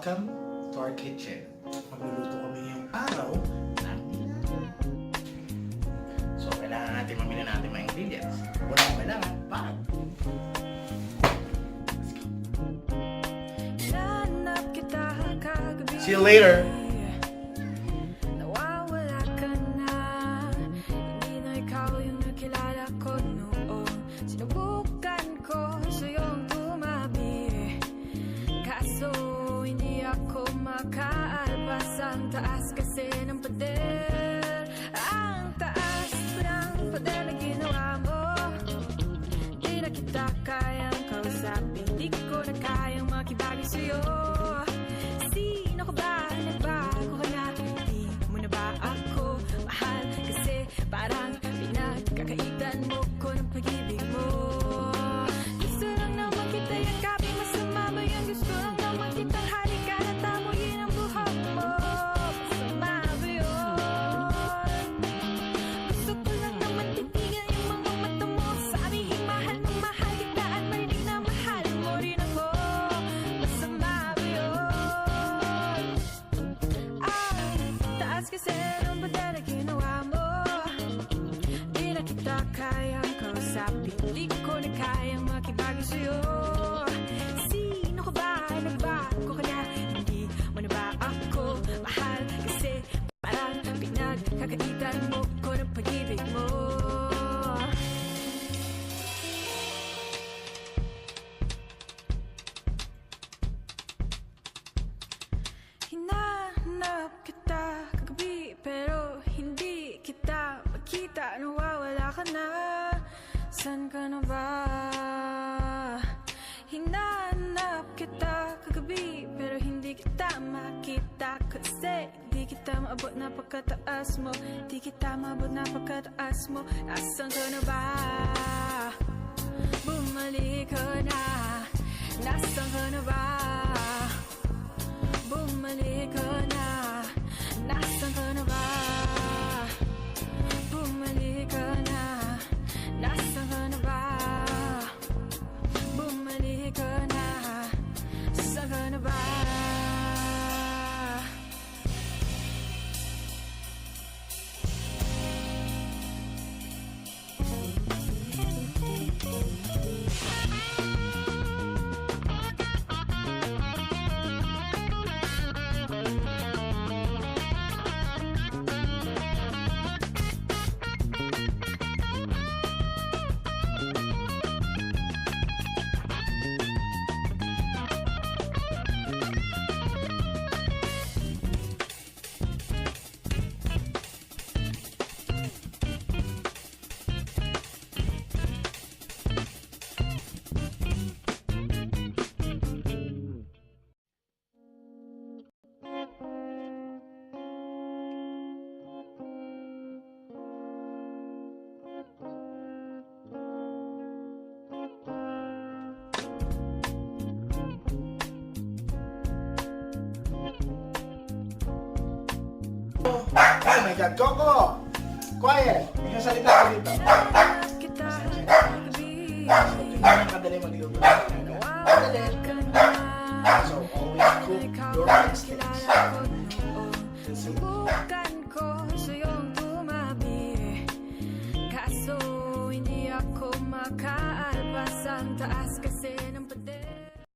Welcome to our kitchen. Magluluto kami ngayong araw ng nilagang. So, kailangan natin mamili natin mga ingredients. Unang kailangan, pan. See you later! Nawawala ka na, hindi na ikaw yung nakilala ko noon. Sinubukan ko sa'yong tumabi, kaso hindi ako makaalpas. Ang taas kasi ng pader, ang taas ng pader na ginawa mo. Di na kita kayang kausapin, di ko na kayang makibagay sa'yo. Sino ka ba? Nagbago ka na? Di mo na ba ako mahal? Kasi parang pinagkakaitan mo ko ng pag-ibig mo. Gusto lang naman kita yakapin, masama ba yan? Gusto lang naman kitang halikan at tamuyin ang buhok mo. Masama ba yun? Gusto ko lang naman titigan yung mga mata mo, sabihin mahal na mahal kita at marinig na mahal mo rin ako. Masama ba yun? Ang taas kasi ng pader na ginawa mo. Di na kita kayang kausapin, di ko na kayang makibagay sa'yo. Sino ka ba? Nagbago ka na? Hindi mo na ba ako mahal? Kasi parang pinagkakaitan mo ko ng pag-ibig mo. Hinahanap kita kagabi pero hindi kita makita. Nawawala ka na, saan ka na ba? Hinahanap kita kagabi pero hindi kita makita. Kasi di kita maabot na pagkataas mo, di kita maabot na pagkataas mo. Nasaan ka na ba? Bumalik ka na. Nasaan ka na ba? Bumalik ka na. Nasaan ka na ba? Bumalik ka na. Nasaan ka na ba? Bumalik ka na. Saan ka na ba? Oh my God, Coco! Quiet! May kasalita ka dito. Kita kagabi, Hindi naman kadali magluto ng nilagang. Madali. So, always cook your instincts. Subukan ko sa'yong tumabi, kaso hindi ako makaalpas. Ang taas kasi ng pader.